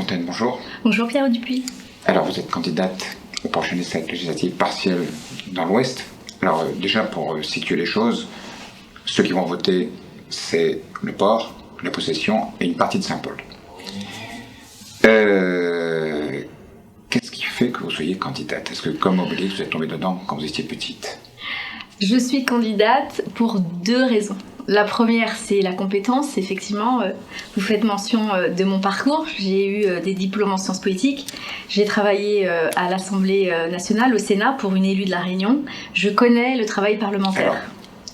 Fontaine, bonjour. Bonjour Pierre Dupuis. Alors vous êtes candidate aux prochaines législatives partielles dans l'Ouest. Alors déjà pour situer les choses, ceux qui vont voter, c'est le port, la possession et une partie de Saint-Paul. Qu'est-ce qui fait que vous soyez candidate? Est-ce que comme Obélix, vous êtes tombée dedans quand vous étiez petite? Je suis candidate pour deux raisons. La première, c'est la compétence. Effectivement, vous faites mention de mon parcours. J'ai eu des diplômes en sciences politiques. J'ai travaillé à l'Assemblée nationale, au Sénat, pour une élue de La Réunion. Je connais le travail parlementaire.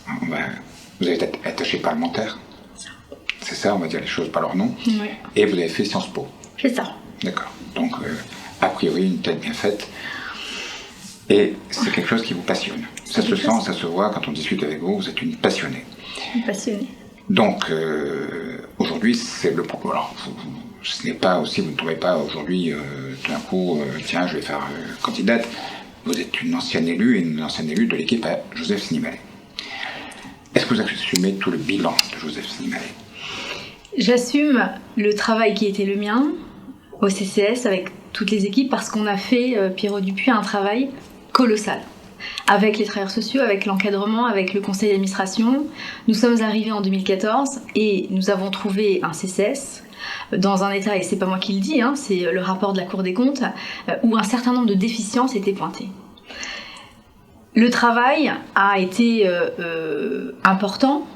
Alors, vous avez été attaché parlementaire. C'est ça, on va dire les choses par leur nom. Oui. Et vous avez fait Sciences Po. C'est ça. D'accord. Donc, a priori, une tête bien faite. Et c'est quelque chose qui vous passionne. Ça se sent, ça se voit quand on discute avec vous. Vous êtes une passionnée. Passionnée. Donc, aujourd'hui, c'est le propos. Alors, ce n'est pas aussi, vous ne trouvez pas aujourd'hui, tout d'un coup, tiens, je vais faire candidate. Vous êtes une ancienne élue et une ancienne élue de l'équipe à Joseph Sinibalé. Est-ce que vous assumez tout le bilan de Joseph Sinibalé? J'assume le travail qui était le mien au CCS avec toutes les équipes parce qu'on a fait, Pierre Dupuis, un travail colossal. Avec les travailleurs sociaux, avec l'encadrement, avec le conseil d'administration. Nous sommes arrivés en 2014 et nous avons trouvé un CCS dans un état, et c'est pas moi qui le dis, c'est le rapport de la Cour des comptes, où un certain nombre de déficiences étaient pointées. Le travail a été important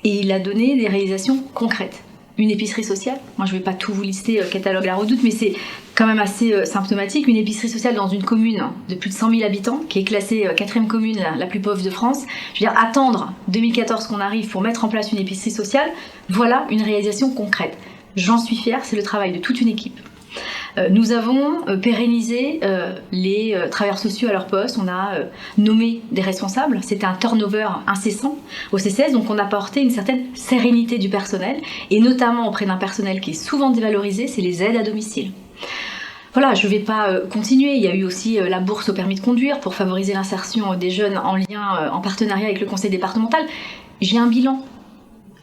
et il a donné des réalisations concrètes. Une épicerie sociale, moi je ne vais pas tout vous lister, catalogue la redoute, mais c'est quand même assez symptomatique. Une épicerie sociale dans une commune de plus de 100 000 habitants, qui est classée 4e commune la plus pauvre de France. Je veux dire, attendre 2014 qu'on arrive pour mettre en place une épicerie sociale, voilà une réalisation concrète. J'en suis fière, c'est le travail de toute une équipe. Nous avons pérennisé les travailleurs sociaux à leur poste, on a nommé des responsables, c'était un turnover incessant au CCS, donc on a apporté une certaine sérénité du personnel, et notamment auprès d'un personnel qui est souvent dévalorisé, c'est les aides à domicile. Voilà, je ne vais pas continuer, il y a eu aussi la bourse au permis de conduire pour favoriser l'insertion des jeunes en lien, en partenariat avec le conseil départemental. J'ai un bilan.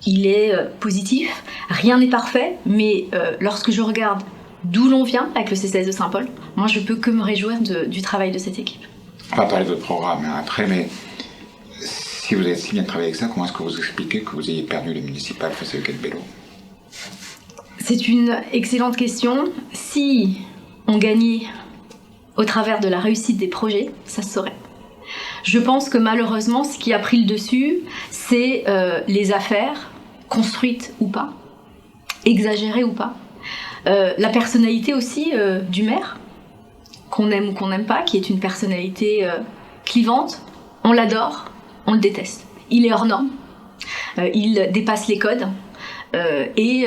Il est positif, rien n'est parfait, mais lorsque je regarde d'où l'on vient avec le CCS de Saint-Paul, moi je peux que me réjouir du travail de cette équipe. On va parler de votre programme après, mais si vous avez si bien travaillé avec ça, comment est-ce que vous expliquez que vous ayez perdu les municipales face à Huguette Bello? C'est une excellente question. Si on gagnait au travers de la réussite des projets, ça se saurait. Je pense que malheureusement, ce qui a pris le dessus, c'est les affaires, construites ou pas, exagérées ou pas. La personnalité aussi du maire, qu'on aime ou qu'on n'aime pas, qui est une personnalité clivante, on l'adore, on le déteste. Il est hors norme, il dépasse les codes et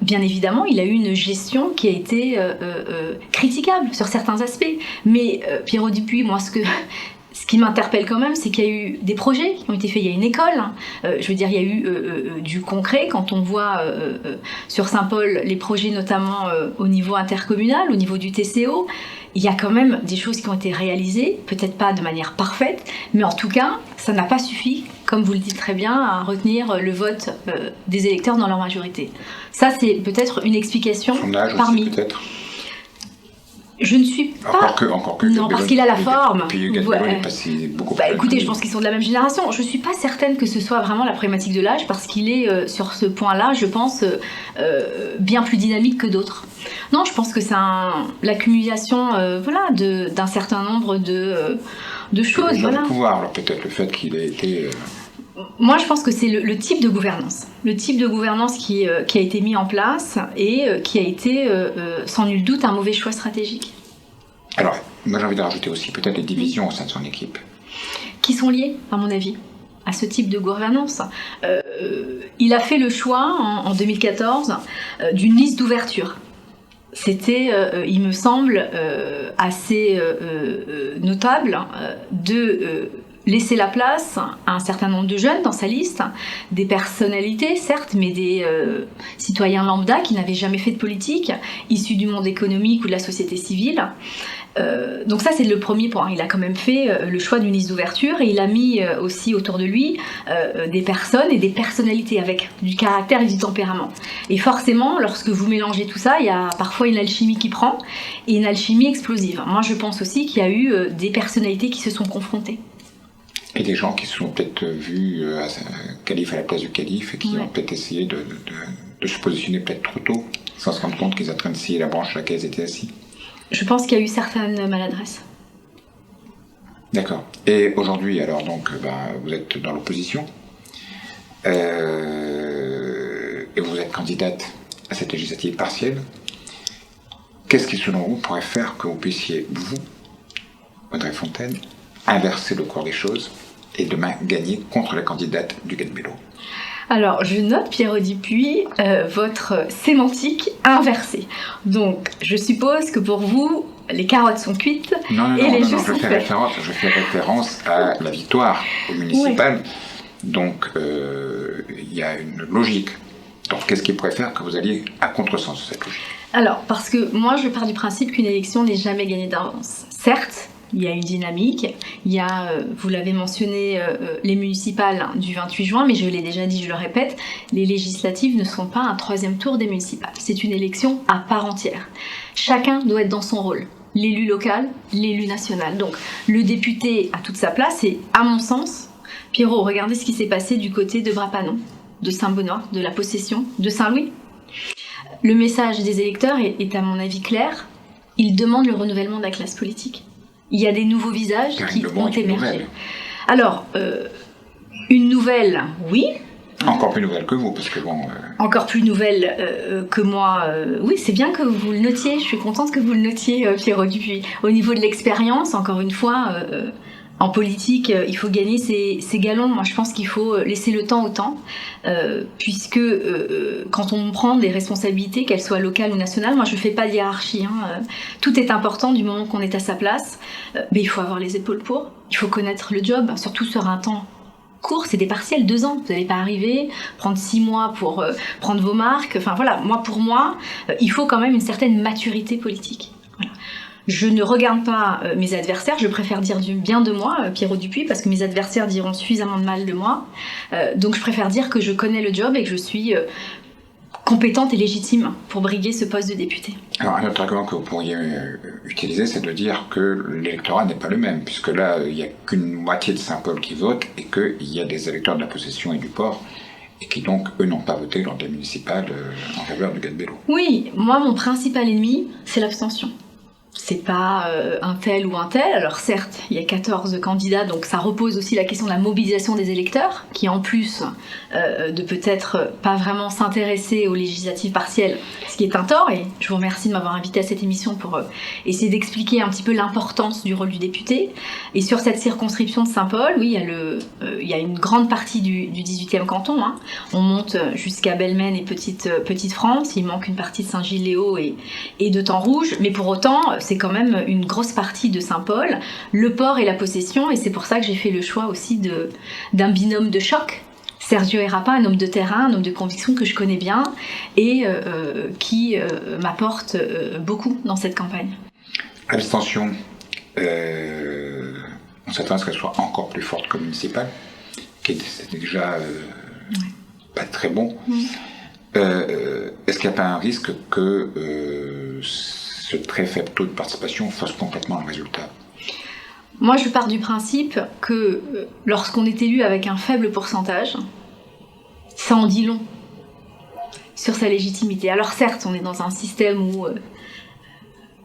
bien évidemment il a eu une gestion qui a été critiquable sur certains aspects. Mais Pierre Dupuis, moi ce qui m'interpelle quand même, c'est qu'il y a eu des projets qui ont été faits. Il y a une école, je veux dire, il y a eu du concret. Quand on voit sur Saint-Paul les projets, notamment au niveau intercommunal, au niveau du TCO, il y a quand même des choses qui ont été réalisées, peut-être pas de manière parfaite, mais en tout cas, ça n'a pas suffi, comme vous le dites très bien, à retenir le vote des électeurs dans leur majorité. Ça, c'est peut-être une explication parmi... Aussi, peut-être. Je ne suis pas... Encore que non, parce qu'il a la forme. Puis Huguette Bello est passé beaucoup plus... Écoutez, je pense qu'ils sont de la même génération. Je ne suis pas certaine que ce soit vraiment la problématique de l'âge, parce qu'il est, sur ce point-là, je pense, bien plus dynamique que d'autres. Non, je pense que c'est l'accumulation d'un certain nombre de choses. Le pouvoir, alors peut-être le fait qu'il ait été... Moi, je pense que c'est le type de gouvernance. Le type de gouvernance qui a été mis en place et qui a été, sans nul doute, un mauvais choix stratégique. Alors, moi j'ai envie de rajouter aussi peut-être les divisions au sein de son équipe. Qui sont liées, à mon avis, à ce type de gouvernance. Il a fait le choix, en 2014, d'une liste d'ouverture. C'était, il me semble, assez notable de... laisser la place à un certain nombre de jeunes dans sa liste, des personnalités certes, mais des citoyens lambda qui n'avaient jamais fait de politique, issus du monde économique ou de la société civile. Donc ça c'est le premier point. Il a quand même fait le choix d'une liste d'ouverture et il a mis aussi autour de lui des personnes et des personnalités avec du caractère et du tempérament. Et forcément, lorsque vous mélangez tout ça, il y a parfois une alchimie qui prend et une alchimie explosive. Moi je pense aussi qu'il y a eu des personnalités qui se sont confrontées. Et des gens qui se sont peut-être vus calife à la place du calife et qui ont peut-être essayé de se positionner peut-être trop tôt, sans se rendre compte qu'ils étaient en train de scier la branche sur laquelle ils étaient assis. Je pense qu'il y a eu certaines maladresses. D'accord. Et aujourd'hui, alors donc, vous êtes dans l'opposition et vous êtes candidate à cette législative partielle. Qu'est-ce qui, selon vous, pourrait faire que vous puissiez, vous, Audrey Fontaine, inverser le cours des choses et demain gagner contre la candidate du Guet-Bello? Alors, je note, Pierrot Dupuis, votre sémantique inversée. Donc, je suppose que pour vous, les carottes sont cuites non, et les jus je sont fais faits. référence à la victoire au municipal. Donc, il y a une logique. Donc, qu'est-ce qui pourrait faire que vous alliez à contresens de cette logique? Alors, parce que moi, je pars du principe qu'une élection n'est jamais gagnée d'avance. Certes, il y a une dynamique, il y a, vous l'avez mentionné, les municipales du 28 juin, mais je l'ai déjà dit, je le répète, les législatives ne sont pas un troisième tour des municipales. C'est une élection à part entière. Chacun doit être dans son rôle. L'élu local, l'élu national. Donc, le député a toute sa place et, à mon sens, Pierrot, regardez ce qui s'est passé du côté de Brapanon, de Saint-Benoît, de la Possession, de Saint-Louis. Le message des électeurs est à mon avis clair. Ils demandent le renouvellement de la classe politique. Il y a des nouveaux visages qui ont émergé. Alors, une nouvelle, oui. Encore plus nouvelle que vous, parce que bon... Encore plus nouvelle que moi, oui, c'est bien que vous le notiez. Je suis contente que vous le notiez, Pierrot Dupuis. Au niveau de l'expérience, encore une fois, en politique, il faut gagner ses galons. Moi, je pense qu'il faut laisser le temps au temps, puisque quand on prend des responsabilités, qu'elles soient locales ou nationales, moi, je ne fais pas de hiérarchie. Tout est important du moment qu'on est à sa place, mais il faut avoir les épaules pour. Il faut connaître le job, surtout sur un temps court. C'est des partiels, 2 ans. Vous n'allez pas arriver, prendre 6 mois pour prendre vos marques. Enfin voilà, pour moi, il faut quand même une certaine maturité politique. Voilà. Je ne regarde pas mes adversaires, je préfère dire du bien de moi, Pierrot Dupuis, parce que mes adversaires diront suffisamment de mal de moi. Donc je préfère dire que je connais le job et que je suis compétente et légitime pour briguer ce poste de député. Alors un autre argument que vous pourriez utiliser, c'est de dire que l'électorat n'est pas le même, puisque là, il n'y a qu'une moitié de Saint-Paul qui vote et qu'il y a des électeurs de la Possession et du Port et qui donc, eux, n'ont pas voté lors des municipales en faveur du Guet-Bello. Oui, moi, mon principal ennemi, c'est l'abstention. C'est pas un tel ou un tel. Alors certes, il y a 14 candidats, donc ça repose aussi la question de la mobilisation des électeurs, qui en plus de peut-être pas vraiment s'intéresser aux législatives partielles, ce qui est un tort, et je vous remercie de m'avoir invité à cette émission pour essayer d'expliquer un petit peu l'importance du rôle du député. Et sur cette circonscription de Saint-Paul, oui, il y a une grande partie du 18e canton. On monte jusqu'à Belmen et Petite-France, il manque une partie de Saint-Gilles-Léo et de Temps-Rouge, mais pour autant, c'est quand même une grosse partie de Saint-Paul, le Port et la Possession, et c'est pour ça que j'ai fait le choix aussi d'un binôme de choc. Sergio Errapa, un homme de terrain, un homme de conviction que je connais bien et qui m'apporte beaucoup dans cette campagne. L'abstention, on s'attend à ce qu'elle soit encore plus forte que municipale, qui était déjà pas très bon. Est-ce qu'il n'y a pas un risque que ce très faible taux de participation fasse complètement le résultat? Moi, je pars du principe que lorsqu'on est élu avec un faible pourcentage, ça en dit long sur sa légitimité. Alors certes, on est dans un système où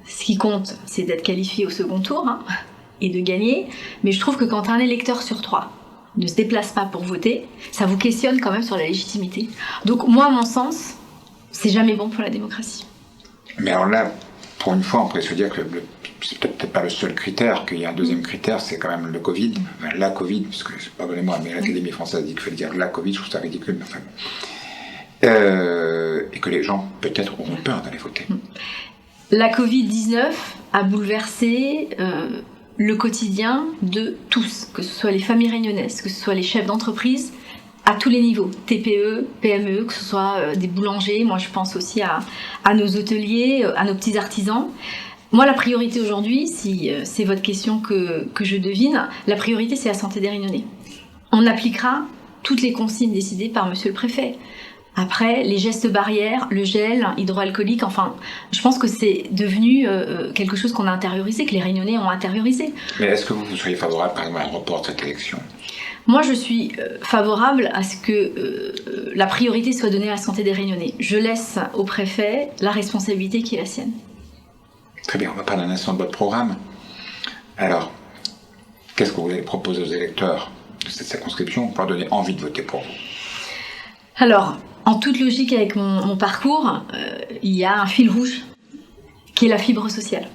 ce qui compte, c'est d'être qualifié au second tour et de gagner, mais je trouve que quand un électeur sur 3 ne se déplace pas pour voter, ça vous questionne quand même sur la légitimité. Donc moi, à mon sens, c'est jamais bon pour la démocratie. Mais alors là, pour une fois, on pourrait se dire que c'est peut-être pas le seul critère, qu'il y a un deuxième critère, c'est quand même le Covid, enfin, la Covid, puisque, pardonnez-moi, mais l'Académie française dit qu'il fallait dire la Covid, je trouve ça ridicule, mais enfin et que les gens, peut-être, auront peur d'aller voter. La Covid-19 a bouleversé le quotidien de tous, que ce soit les familles réunionnaises, que ce soit les chefs d'entreprise, à tous les niveaux, TPE, PME, que ce soit des boulangers, moi je pense aussi à nos hôteliers, à nos petits artisans. Moi, la priorité aujourd'hui, si c'est votre question que je devine, la priorité, c'est la santé des Réunionnais. On appliquera toutes les consignes décidées par monsieur le préfet. Après, les gestes barrières, le gel hydroalcoolique, enfin, je pense que c'est devenu quelque chose qu'on a intériorisé, que les Réunionnais ont intériorisé. Mais est-ce que vous seriez favorable, par exemple, à un report de cette élection ? Moi, je suis favorable à ce que la priorité soit donnée à la santé des Réunionnais. Je laisse au préfet la responsabilité qui est la sienne. Très bien, on va parler un instant de votre programme. Alors, qu'est-ce que vous allez proposer aux électeurs de cette circonscription pour leur donner envie de voter pour vous ? Alors, en toute logique avec mon parcours, il y a un fil rouge qui est la fibre sociale.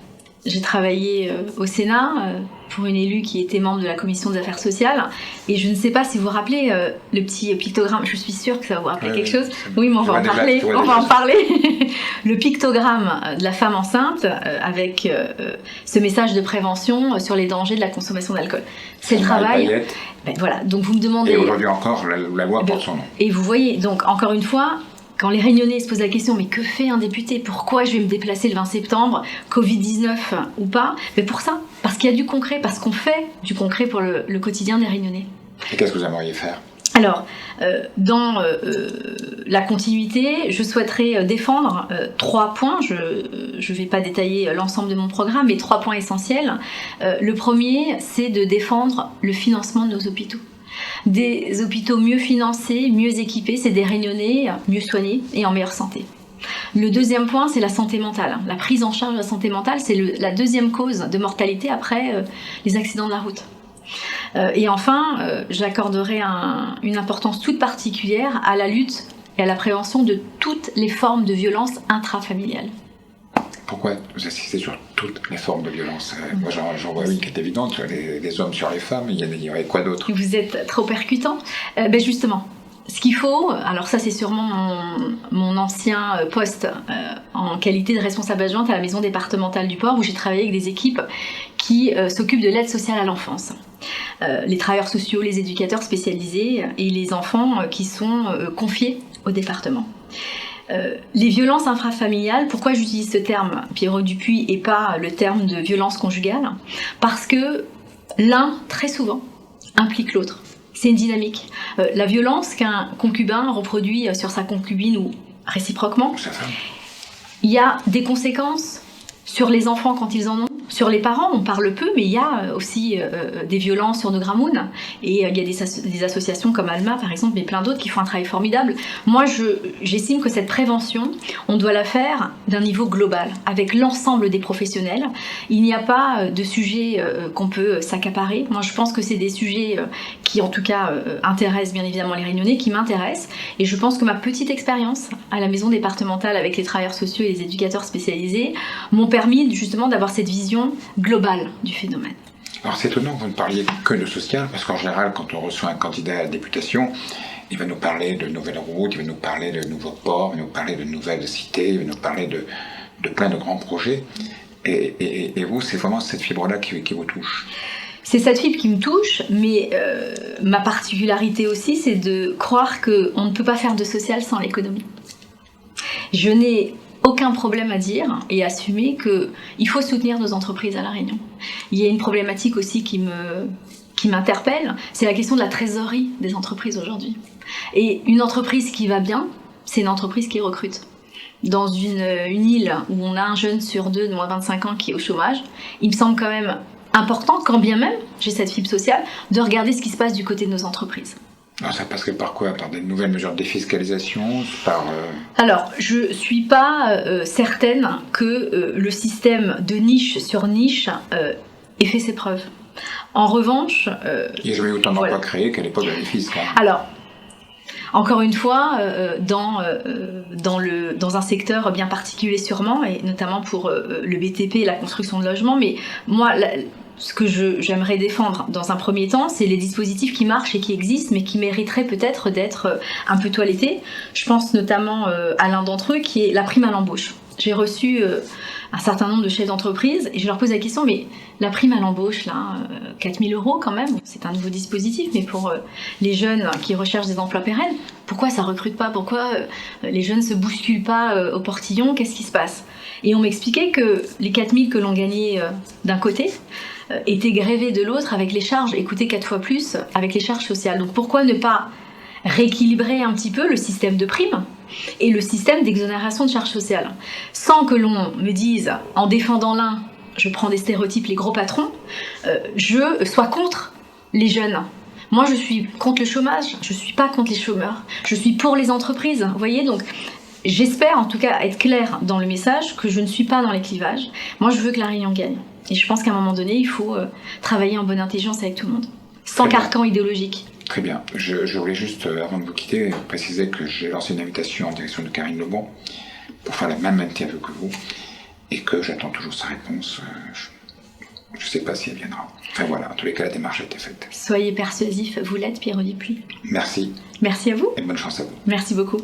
J'ai travaillé au Sénat pour une élue qui était membre de la commission des affaires sociales et je ne sais pas si vous vous rappelez le petit pictogramme, je suis sûre que ça va vous rappeler quelque chose. Oui, mais on va en parler. Le pictogramme de la femme enceinte avec ce message de prévention sur les dangers de la consommation d'alcool. C'est le travail. Ben, voilà, donc vous me demandez... Et aujourd'hui encore, la loi porte son nom. Et vous voyez, donc encore une fois, quand les Réunionnais se posent la question, mais que fait un député ? Pourquoi je vais me déplacer le 20 septembre, Covid-19 ou pas ? Mais pour ça, parce qu'il y a du concret, parce qu'on fait du concret pour le quotidien des Réunionnais. Et qu'est-ce que vous aimeriez faire ? Alors, dans la continuité, je souhaiterais défendre 3 points. Je ne vais pas détailler l'ensemble de mon programme, mais 3 points essentiels. Le premier, c'est de défendre le financement de nos hôpitaux. Des hôpitaux mieux financés, mieux équipés, c'est des Réunionnais mieux soignés et en meilleure santé. Le deuxième point, c'est la santé mentale. La prise en charge de la santé mentale, c'est la deuxième cause de mortalité après les accidents de la route. Et enfin, j'accorderai une importance toute particulière à la lutte et à la prévention de toutes les formes de violence intrafamiliales. Pourquoi vous insistez sur toutes les formes de violence ? Moi, j'en vois une qui est évidente, les hommes sur les femmes, il y aurait quoi d'autre ? Vous êtes trop percutant. Ben justement, ce qu'il faut, alors ça c'est sûrement mon ancien poste en qualité de responsable adjointe à la maison départementale du port, où j'ai travaillé avec des équipes qui s'occupent de l'aide sociale à l'enfance. Les travailleurs sociaux, les éducateurs spécialisés et les enfants qui sont confiés au département. Les violences intrafamiliales, pourquoi j'utilise ce terme, Pierrot Dupuis, et pas le terme de violence conjugale ? Parce que l'un, très souvent, implique l'autre. C'est une dynamique. La violence qu'un concubin reproduit sur sa concubine ou réciproquement, il y a des conséquences sur les enfants quand ils en ont, sur les parents, on parle peu, mais il y a aussi des violences sur nos Gramoun. Et il y a des associations comme Alma, par exemple, mais plein d'autres qui font un travail formidable. Moi, j'estime que cette prévention, on doit la faire d'un niveau global, avec l'ensemble des professionnels. Il n'y a pas de sujet qu'on peut s'accaparer. Moi, je pense que c'est des sujets qui, en tout cas, intéressent bien évidemment les Réunionnais, qui m'intéressent. Et je pense que ma petite expérience à la maison départementale avec les travailleurs sociaux et les éducateurs spécialisés m'ont permis justement d'avoir cette vision globale du phénomène. Alors c'est étonnant que vous ne parliez que de social, parce qu'en général, quand on reçoit un candidat à la députation, il va nous parler de nouvelles routes, il va nous parler de nouveaux ports, il va nous parler de nouvelles cités, il va nous parler de plein de grands projets. Et vous, c'est vraiment cette fibre-là qui vous touche. C'est cette fibre qui me touche, mais ma particularité aussi, c'est de croire qu'on ne peut pas faire de social sans l'économie. Je n'ai aucun problème à dire et à assumer qu'il faut soutenir nos entreprises à La Réunion. Il y a une problématique aussi qui m'interpelle, c'est la question de la trésorerie des entreprises aujourd'hui. Et une entreprise qui va bien, c'est une entreprise qui recrute. Dans une île où on a un jeune sur 2 de moins de 25 ans qui est au chômage, il me semble quand même important, quand bien même j'ai cette fibre sociale, de regarder ce qui se passe du côté de nos entreprises. Alors ça passerait par quoi ? Par des nouvelles mesures de défiscalisation ? Alors, je suis pas certaine que le système de niche sur niche ait fait ses preuves. En revanche... il n'y a jamais eu autant d'emplois créés qu'à l'époque de la défis. Alors, encore une fois, dans un secteur bien particulier sûrement, et notamment pour le BTP et la construction de logements, mais moi... Ce que j'aimerais défendre dans un premier temps, c'est les dispositifs qui marchent et qui existent, mais qui mériteraient peut-être d'être un peu toilettés. Je pense notamment à l'un d'entre eux, qui est la prime à l'embauche. J'ai reçu un certain nombre de chefs d'entreprise et je leur pose la question, mais la prime à l'embauche, là, 4 000 € quand même, c'est un nouveau dispositif, mais pour les jeunes qui recherchent des emplois pérennes, pourquoi ça recrute pas ? Pourquoi les jeunes se bousculent pas au portillon ? Qu'est-ce qui se passe ? Et on m'expliquait que les 4 000 que l'on gagnait d'un côté étaient grevés de l'autre avec les charges, et coûtaient 4 fois plus avec les charges sociales. Donc pourquoi ne pas rééquilibrer un petit peu le système de primes et le système d'exonération de charges sociales, sans que l'on me dise, en défendant l'un, je prends des stéréotypes, les gros patrons, je sois contre les jeunes. Moi, je suis contre le chômage, je ne suis pas contre les chômeurs, je suis pour les entreprises. Vous voyez, donc j'espère en tout cas être claire dans le message que je ne suis pas dans les clivages. Moi, je veux que La Réunion gagne. Et je pense qu'à un moment donné, il faut travailler en bonne intelligence avec tout le monde, sans carcan idéologique. Très bien. Je voulais juste, avant de vous quitter, préciser que j'ai lancé une invitation en direction de Karine Lebon pour faire la même interview que vous, et que j'attends toujours sa réponse. Je ne sais pas si elle viendra. Enfin voilà, en tous les cas, la démarche a été faite. Soyez persuasif, vous l'êtes, Pierrot Dupuis. Merci. Merci à vous. Et bonne chance à vous. Merci beaucoup.